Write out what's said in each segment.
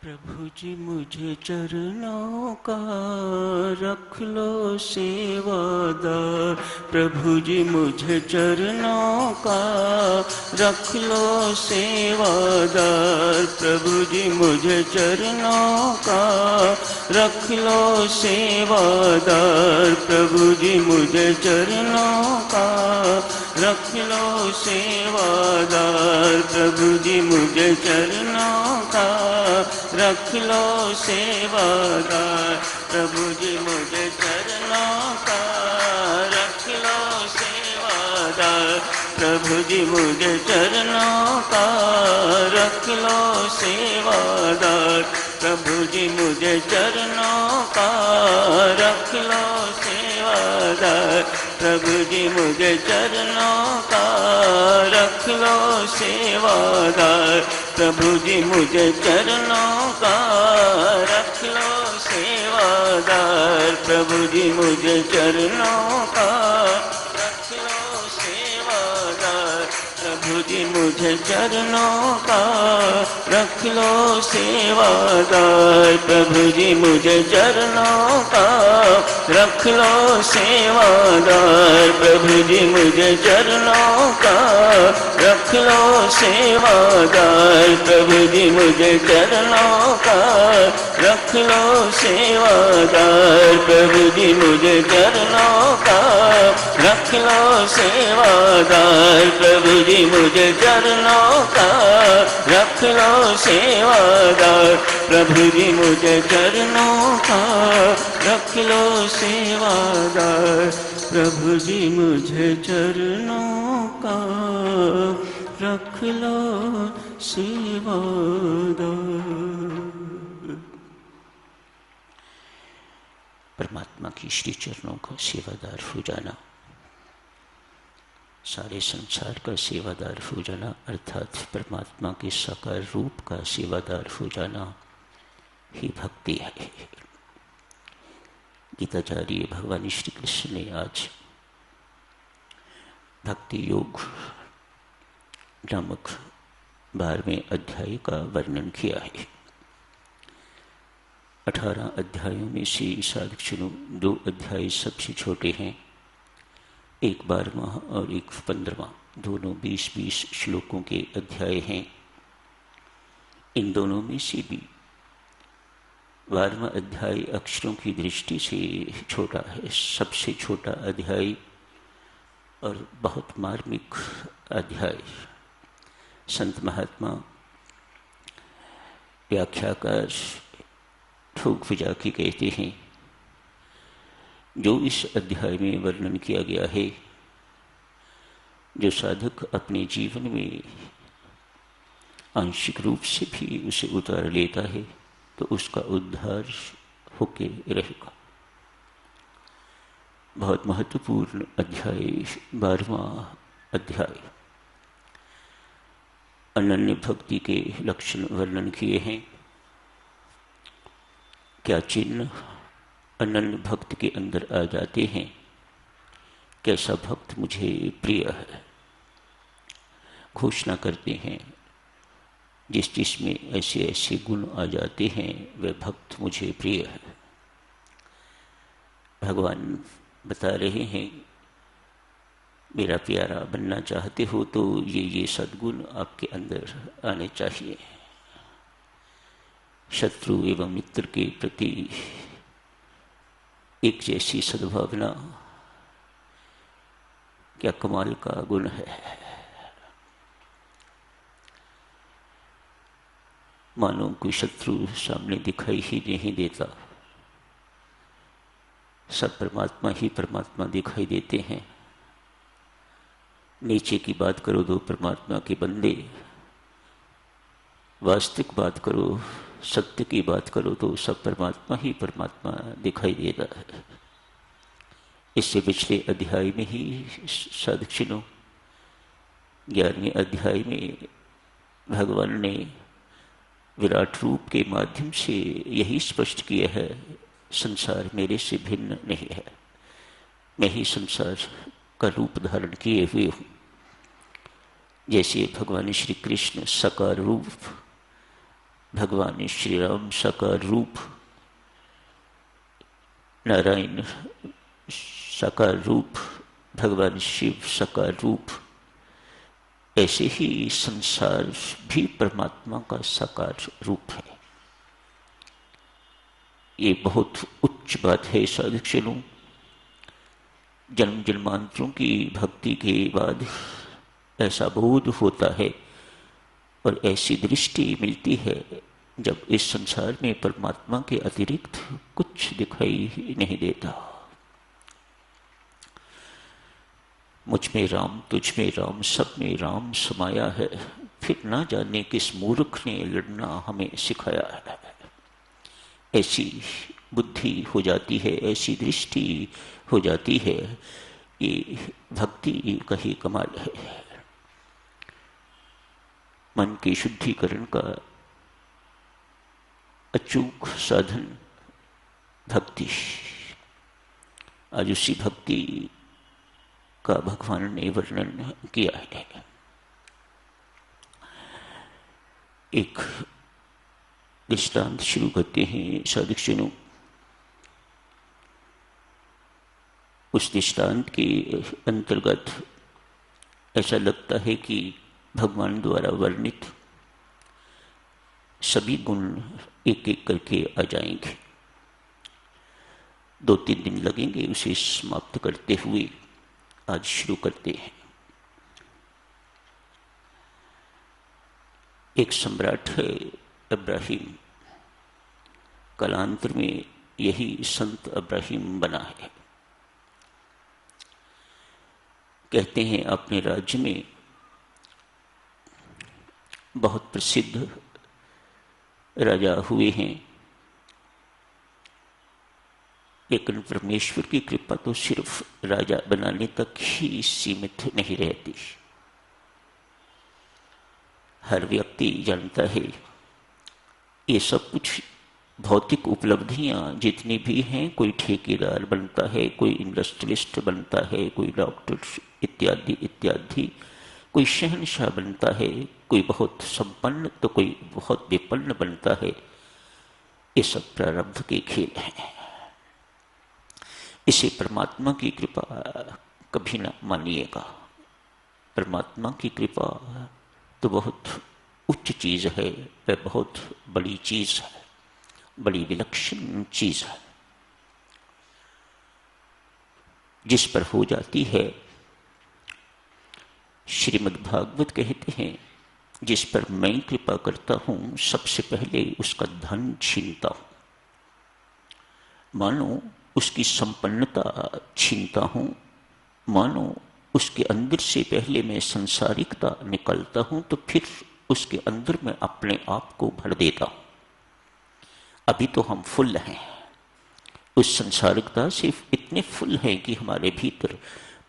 प्रभु जी मुझे चरणों का रख लो सेवादार। प्रभु जी मुझे चरणों का रख लो सेवादार। प्रभु जी मुझे चरणों का रख लो सेवादार। प्रभु जी मुझे चरणों का रख लो सेवादार। प्रभु जी मुझे चरणों का रख लो सेवादार। प्रभु जी मुझे चरणों का रख लो सेवादार। प्रभु जी मुझे चरणों का रख लो सेवादार। प्रभु जी मुझे चरणों का रख लो सेवादार। प्रभु जी मुझे चरणों का रख लो सेवादार। प्रभु जी मुझे चरणों का रख लो सेवादार। प्रभु जी मुझे चरणों का रख लो सेवादार। प्रभु जी मुझे चरणों का रख लो सेवादार। प्रभु जी मुझे चरणों का रख लो सेवादार। प्रभु जी मुझे चरणों का रख लो सेवादार। प्रभु जी मुझे चरणों का रख लो सेवादार। प्रभु जी मुझे चरणों का रख लो सेवादार। प्रभु जी मुझे चरणों का रख लो सेवादार। प्रभु जी मुझे चरणों का रख लो सेवादार। प्रभु जी मुझे चरणों का रख लो सेवादार। परमात्मा की श्री चरणों का सेवादार हो जाना, सारे संसार का सेवादार हो जाना, अर्थात परमात्मा के साकार रूप का सेवादार हो जाना ही भक्ति है। गीताचार्य भगवान श्री कृष्ण ने आज भक्ति योग नामक 12वें अध्याय का वर्णन किया है। 18 अध्यायों में से साधक 2 अध्याय सबसे छोटे हैं, एक 12वां और एक 15वां, दोनों 20-20 श्लोकों के अध्याय हैं। इन दोनों में से भी 12वां अध्याय अक्षरों की दृष्टि से छोटा है, सबसे छोटा अध्याय और बहुत मार्मिक अध्याय। संत महात्मा व्याख्याकार ठोक विजा की कहते हैं, जो इस अध्याय में वर्णन किया गया है, जो साधक अपने जीवन में आंशिक रूप से भी उसे उतार लेता है तो उसका उद्धार होके रहेगा। बहुत महत्वपूर्ण अध्याय 12वां अध्याय। अनन्य भक्ति के लक्षण वर्णन किए हैं। क्या चिन्ह अनन्य भक्त के अंदर आ जाते हैं, कैसा भक्त मुझे प्रिय है, घोषणा करते हैं। जिसमें ऐसे ऐसे गुण आ जाते हैं वह भक्त मुझे प्रिय है। भगवान बता रहे हैं, मेरा प्यारा बनना चाहते हो तो ये सद्गुण आपके अंदर आने चाहिए। शत्रु एवं मित्र के प्रति एक जैसी सद्भावना क्या कमाल का गुण है। मानो कोई शत्रु सामने दिखाई ही नहीं देता, सब परमात्मा ही परमात्मा दिखाई देते हैं। नीचे की बात करो तो परमात्मा के बंदे, वास्तविक बात करो, सत्य की बात करो तो सब परमात्मा ही परमात्मा दिखाई देता है। इससे पिछले अध्याय में ही साधक 11वें अध्याय में भगवान ने विराट रूप के माध्यम से यही स्पष्ट किया है, संसार मेरे से भिन्न नहीं है, मैं ही संसार का रूप धारण किए हुए हूँ। जैसे भगवान श्री कृष्ण साकार रूप भगवान श्री राम साकार रूप, नारायण साकार रूप, भगवान शिव साकार रूप, ऐसे ही संसार भी परमात्मा का साकार रूप है। ये बहुत उच्च बात है साधुजनों। जन्म जन्मांतरों की भक्ति के बाद ऐसा बोध होता है और ऐसी दृष्टि मिलती है जब इस संसार में परमात्मा के अतिरिक्त कुछ दिखाई ही नहीं देता। मुझ में राम, तुझ में राम, सब में राम समाया है, फिर ना जाने किस मूर्ख ने लड़ना हमें सिखाया है। ऐसी बुद्धि हो जाती है, ऐसी दृष्टि हो जाती है। ये भक्ति का ही कमाल है। मन के शुद्धिकरण का अचूक साधन भक्ति। आज उसी भक्ति का भगवान ने वर्णन किया है। एक दृष्टांत शुरू करते हैं साधुजनों। उस दृष्टांत के अंतर्गत ऐसा लगता है कि भगवान द्वारा वर्णित सभी गुण एक एक करके आ जाएंगे। 2-3 दिन लगेंगे उसे समाप्त करते हुए। आज शुरू करते हैं। एक सम्राट है इब्राहिम, कालांतर में यही संत इब्राहिम बना है। कहते हैं अपने राज्य में बहुत प्रसिद्ध राजा हुए हैं, लेकिन परमेश्वर की कृपा तो सिर्फ राजा बनाने तक ही सीमित नहीं रहती। हर व्यक्ति जानता है ये सब कुछ भौतिक उपलब्धियां जितनी भी हैं, कोई ठेकेदार बनता है, कोई इंडस्ट्रियलिस्ट बनता है, कोई डॉक्टर इत्यादि इत्यादि, कोई शहंशाह बनता है, कोई बहुत संपन्न तो कोई बहुत विपन्न बनता है। ये सब प्रारब्ध के खेल हैं। इसे परमात्मा की कृपा कभी ना मानिएगा। परमात्मा की कृपा तो बहुत उच्च चीज है, वह बहुत बड़ी चीज है, बड़ी विलक्षण चीज है। जिस पर हो जाती है, श्रीमद् भागवत कहते हैं, जिस पर मैं कृपा करता हूं सबसे पहले उसका धन छीनता हूं, मानो उसकी संपन्नता छीनता हूं, मानो उसके अंदर से पहले मैं संसारिकता निकालता हूं तो फिर उसके अंदर मैं अपने आप को भर देता हूं। अभी तो हम फुल हैं, उस संसारिकता से इतने फुल हैं कि हमारे भीतर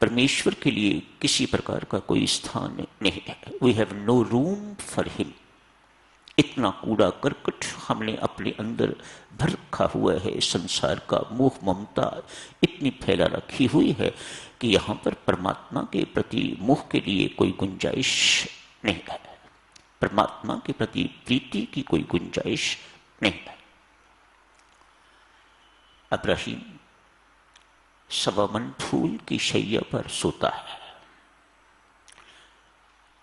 परमेश्वर के लिए किसी प्रकार का कोई स्थान नहीं है। We have no room for him. इतना कूड़ा करकट हमने अपने अंदर भर रखा हुआ है। संसार का मोह ममता इतनी फैला रखी हुई है कि यहाँ पर परमात्मा के प्रति मोह के लिए कोई गुंजाइश नहीं है, परमात्मा के प्रति प्रीति की कोई गुंजाइश नहीं है। इब्राहिम सवामन फूल की शैया पर सोता है।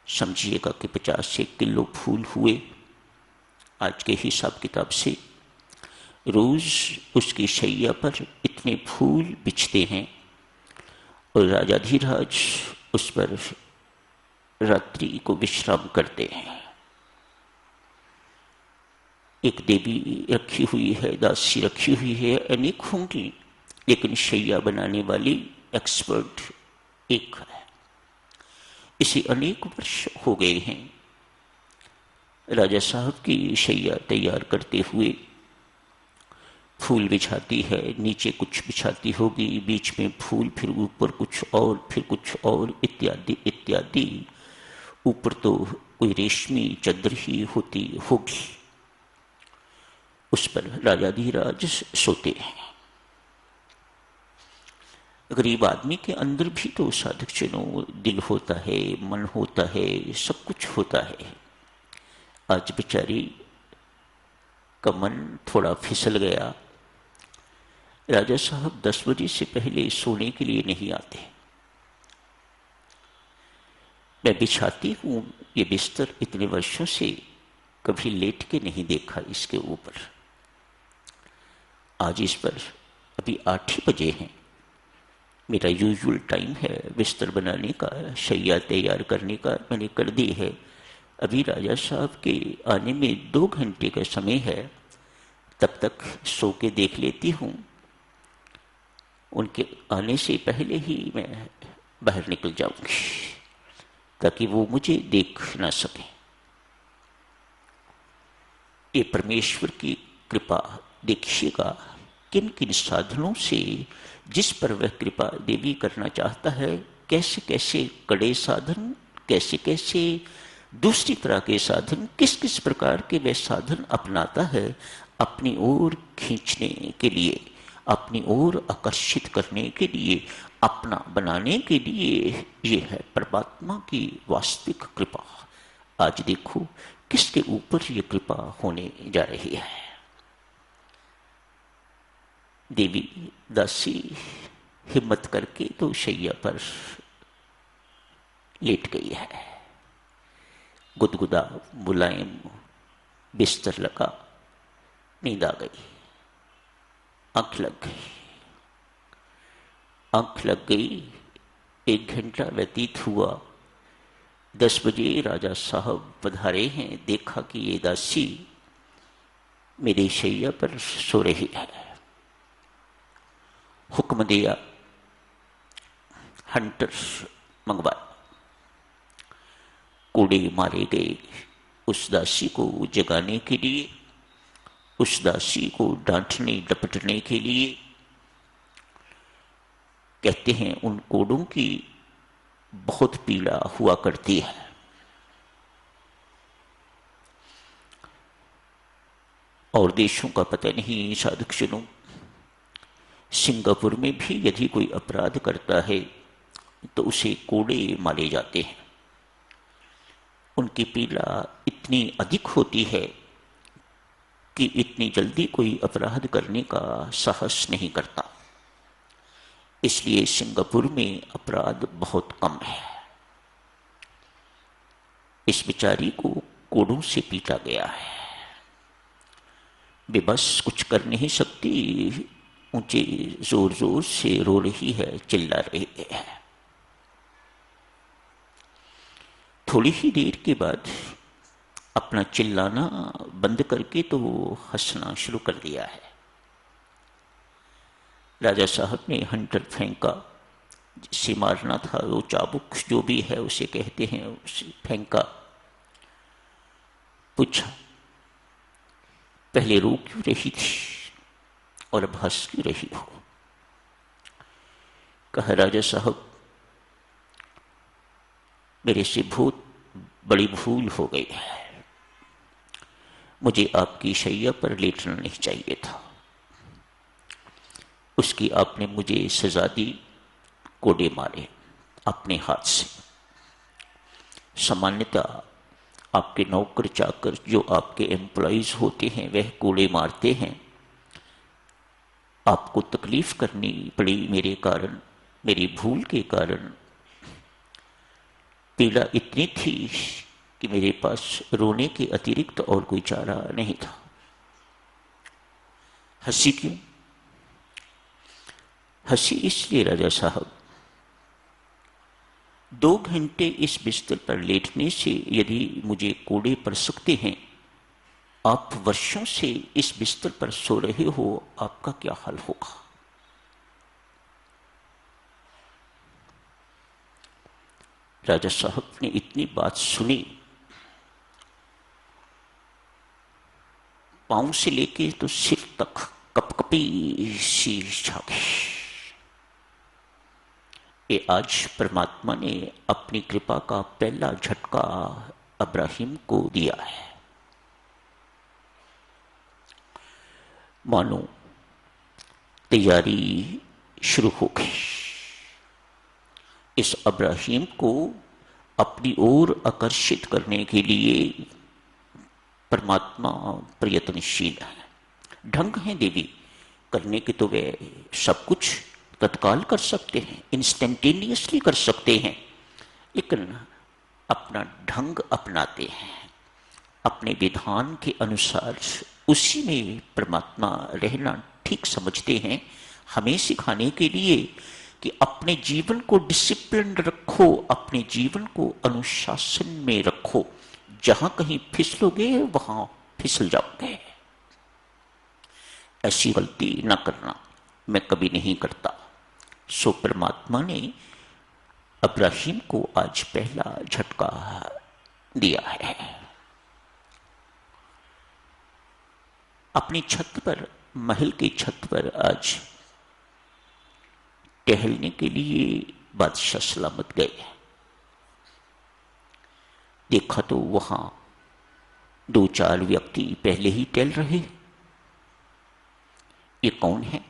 समझिएगा कि 50 किलो फूल हुए आज के हिसाब किताब से। रोज उसकी शैया पर इतने फूल बिछते हैं और राजाधिराज उस पर रात्रि को विश्राम करते हैं। एक देवी रखी हुई है, दासी रखी हुई है, अनेक होंगी, लेकिन शैया बनाने वाली एक्सपर्ट एक है। इसे अनेक वर्ष हो गए हैं। राजा साहब की शैया तैयार करते हुए फूल बिछाती है, नीचे कुछ बिछाती होगी, बीच में फूल, फिर ऊपर कुछ और, फिर कुछ और, इत्यादि इत्यादि। ऊपर तो कोई रेशमी चादर ही होती होगी। उस पर राजाधिराज सोते हैं। गरीब आदमी के अंदर भी तो साधुजनों दिल होता है, मन होता है, सब कुछ होता है। आज बेचारी का मन थोड़ा फिसल गया। राजा साहब 10 बजे से पहले सोने के लिए नहीं आते। मैं बिछाती हूं ये बिस्तर, इतने वर्षों से कभी लेट के नहीं देखा इसके ऊपर। आज इस पर अभी 8 ही बजे हैं। मेरा यूजुअल टाइम है बिस्तर बनाने का, शैया तैयार करने का, मैंने कर दी है। अभी राजा साहब के आने में 2 घंटे का समय है, तब तक सो के देख लेती हूँ। उनके आने से पहले ही मैं बाहर निकल जाऊंगी ताकि वो मुझे देख ना सके। ये परमेश्वर की कृपा देखिएगा, किन किन साधनों से जिस पर वह कृपा देवी करना चाहता है, कैसे कैसे कड़े साधन, कैसे कैसे दूसरी तरह के साधन, किस किस प्रकार के वह साधन अपनाता है अपनी ओर खींचने के लिए, अपनी ओर आकर्षित करने के लिए, अपना बनाने के लिए। ये है परमात्मा की वास्तविक कृपा। आज देखो किसके ऊपर ये कृपा होने जा रही है। देवी दासी हिम्मत करके तो शैया पर लेट गई है। गुदगुदा मुलायम बिस्तर लगा, नींद आ गई। आंख लग गई, आंख लग गई। 1 घंटा व्यतीत हुआ। 10 बजे राजा साहब पधारे हैं। देखा कि ये दासी मेरी शैया पर सो रही है। हुक्म दिया, हंटर्स मंगवाए। कोड़े मारे गए उस दासी को जगाने के लिए, उस दासी को डांटने डपटने के लिए। कहते हैं उन कोड़ों की बहुत पीड़ा हुआ करती है। और देशों का पता नहीं साधुजनों, सिंगापुर में भी यदि कोई अपराध करता है तो उसे कोड़े मारे जाते हैं। उनकी पीड़ा इतनी अधिक होती है कि इतनी जल्दी कोई अपराध करने का साहस नहीं करता। इसलिए सिंगापुर में अपराध बहुत कम है। इस बेचारी को कोड़ों से पीटा गया है। बेबस कुछ कर नहीं सकती, ऊंचे जोर जोर से रो रही है, चिल्ला रही है। थोड़ी ही देर के बाद अपना चिल्लाना बंद करके तो हंसना शुरू कर दिया है। राजा साहब ने हंटर फेंका, जिसे मारना था, वो चाबुक जो भी है उसे कहते हैं, उसे फेंका। पूछा पहले रो क्यों रही थी और अब हंस क्यों रही हो? कहा राजा साहब मेरे से बहुत बड़ी भूल हो गई है। मुझे आपकी शैया पर लेटना नहीं चाहिए था, उसकी आपने मुझे सजा दी, कोड़े मारे अपने हाथ से। सामान्यतः आपके नौकर चाकर जो आपके एम्प्लॉइज होते हैं वह कोड़े मारते हैं। आपको तकलीफ करनी पड़ी मेरे कारण, मेरी भूल के कारण। पीड़ा इतनी थी कि मेरे पास रोने के अतिरिक्त और कोई चारा नहीं था। हंसी क्यों? हंसी इसलिए राजा साहब, 2 घंटे इस बिस्तर पर लेटने से यदि मुझे कोड़े पड़ सकते हैं, आप वर्षों से इस बिस्तर पर सो रहे हो, आपका क्या हाल होगा? राजा साहब ने इतनी बात सुनी, पांव से लेके तो सिर तक कपकपी सी छा गई। ये आज परमात्मा ने अपनी कृपा का पहला झटका अब्राहिम को दिया है। मानो तैयारी शुरू हो गई। इस अब्राहिम को अपनी ओर आकर्षित करने के लिए परमात्मा प्रयत्नशील है। ढंग है देवी करने के, तो वे सब कुछ तत्काल कर सकते हैं, इंस्टेंटेनियसली कर सकते हैं, लेकिन अपना ढंग अपनाते हैं, अपने विधान के अनुसार उसी में परमात्मा रहना ठीक समझते हैं, हमें सिखाने के लिए कि अपने जीवन को डिसिप्लिन रखो, अपने जीवन को अनुशासन में रखो, जहां कहीं फिसलोगे वहां फिसल जाओगे, ऐसी गलती ना करना, मैं कभी नहीं करता। सो परमात्मा ने अब्राहिम को आज पहला झटका दिया है। अपनी छत पर, महल की छत पर आज टहलने के लिए बादशाह सलामत गए। देखा तो वहां दो चार व्यक्ति पहले ही टहल रहे। ये कौन है?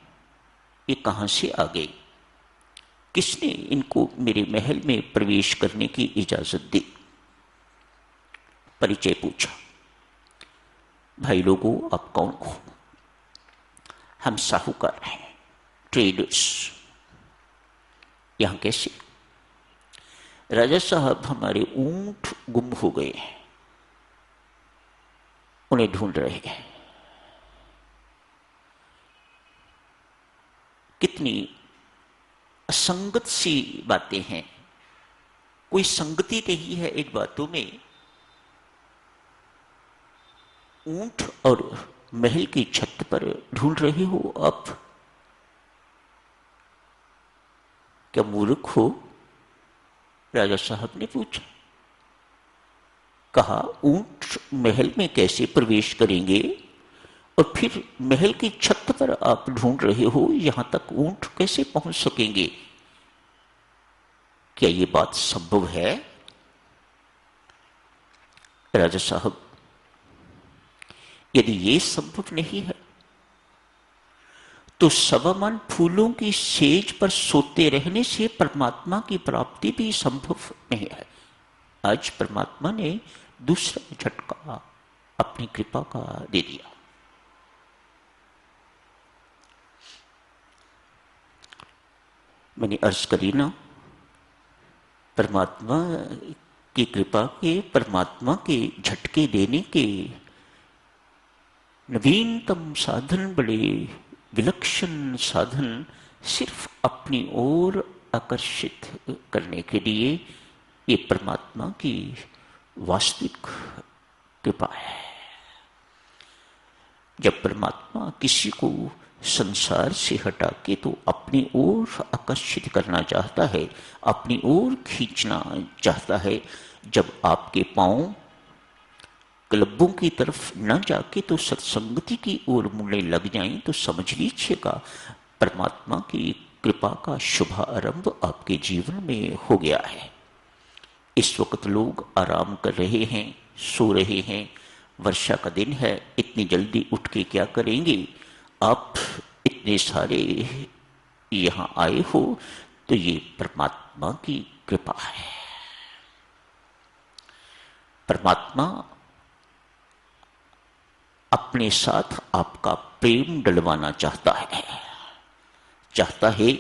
ये कहां से आ गए? किसने इनको मेरे महल में प्रवेश करने की इजाजत दी? परिचय पूछा। भाई लोगों, आप कौन हो? हम साहूकार हैं, ट्रेडर्स। यहां कैसे? राजा साहब, हमारे ऊंट गुम हो गए हैं, उन्हें ढूंढ रहे हैं। कितनी असंगत सी बातें हैं, कोई संगति नहीं है इन बातों में। ऊंट और महल की छत पर ढूंढ रहे हो आप? क्या मूर्ख हो? राजा साहब ने पूछा। कहा, ऊंट महल में कैसे प्रवेश करेंगे, और फिर महल की छत पर आप ढूंढ रहे हो, यहां तक ऊंट कैसे पहुंच सकेंगे? क्या ये बात संभव है? राजा साहब, यदि ये संभव नहीं है तो सवामन फूलों की सेज पर सोते रहने से परमात्मा की प्राप्ति भी संभव नहीं है। आज परमात्मा ने दूसरा झटका अपनी कृपा का दे दिया। मैंने अर्ज करी ना, परमात्मा की कृपा के, परमात्मा के झटके देने के नवीनतम साधन, बड़े विलक्षण साधन, सिर्फ अपनी ओर आकर्षित करने के लिए ये परमात्मा की वास्तविक कृपा है। जब परमात्मा किसी को संसार से हटा के तो अपनी ओर आकर्षित करना चाहता है, अपनी ओर खींचना चाहता है, जब आपके पांव क्लबों की तरफ न जाके तो सत्संगति की ओर मुड़ने लग जाएं, तो समझ लीजिएगा परमात्मा की कृपा का शुभारंभ आपके जीवन में हो गया है। इस वक्त लोग आराम कर रहे हैं, सो रहे हैं, वर्षा का दिन है, इतनी जल्दी उठ के क्या करेंगे? आप इतने सारे यहां आए हो तो ये परमात्मा की कृपा है। परमात्मा अपने साथ आपका प्रेम डलवाना चाहता है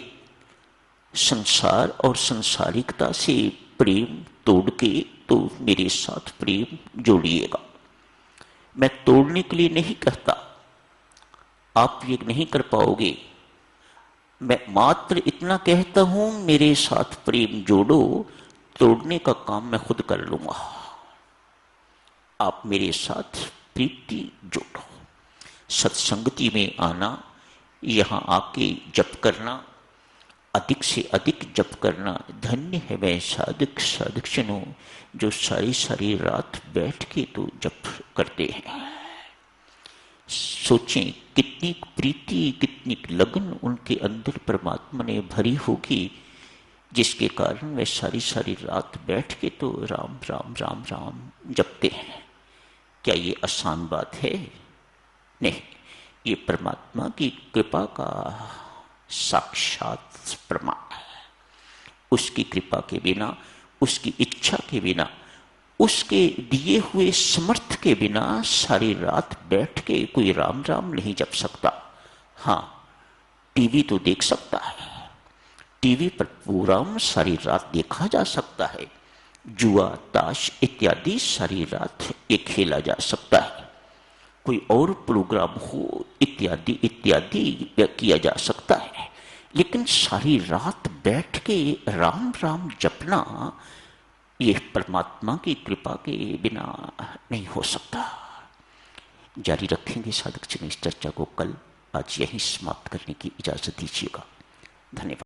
संसार और संसारिकता से प्रेम तोड़ के तो मेरे साथ प्रेम जोड़िएगा। मैं तोड़ने के लिए नहीं कहता, आप ये नहीं कर पाओगे। मैं मात्र इतना कहता हूं, मेरे साथ प्रेम जोड़ो, तोड़ने का काम मैं खुद कर लूंगा। आप मेरे साथ प्रीति जोड़ो, सत्संगति में आना, यहां आके जप करना, अधिक से अधिक जप करना। धन्य है वह साधक साधकजनों जो सारी सारी रात बैठ के तो जप करते हैं। सोचें कितनी प्रीति, कितनी लगन उनके अंदर परमात्मा ने भरी होगी, जिसके कारण वे सारी सारी रात बैठ के तो राम राम राम राम जपते हैं। क्या ये आसान बात है? नहीं, ये परमात्मा की कृपा का साक्षात प्रमाण है। उसकी कृपा के बिना, उसकी इच्छा के बिना उसके दिए हुए समर्थ के बिना सारी रात बैठ के कोई राम राम नहीं जप सकता। हाँ, टीवी तो देख सकता है, टीवी पर प्रोग्राम सारी रात देखा जा सकता है, जुआ ताश इत्यादि सारी रात ये खेला जा सकता है, कोई और प्रोग्राम हो इत्यादि इत्यादि किया जा सकता है, लेकिन सारी रात बैठ के राम राम जपना ये परमात्मा की कृपा के बिना नहीं हो सकता। जारी रखेंगे साधक जन इस चर्चा को कल। आज यहीं समाप्त करने की इजाजत दीजिएगा। धन्यवाद।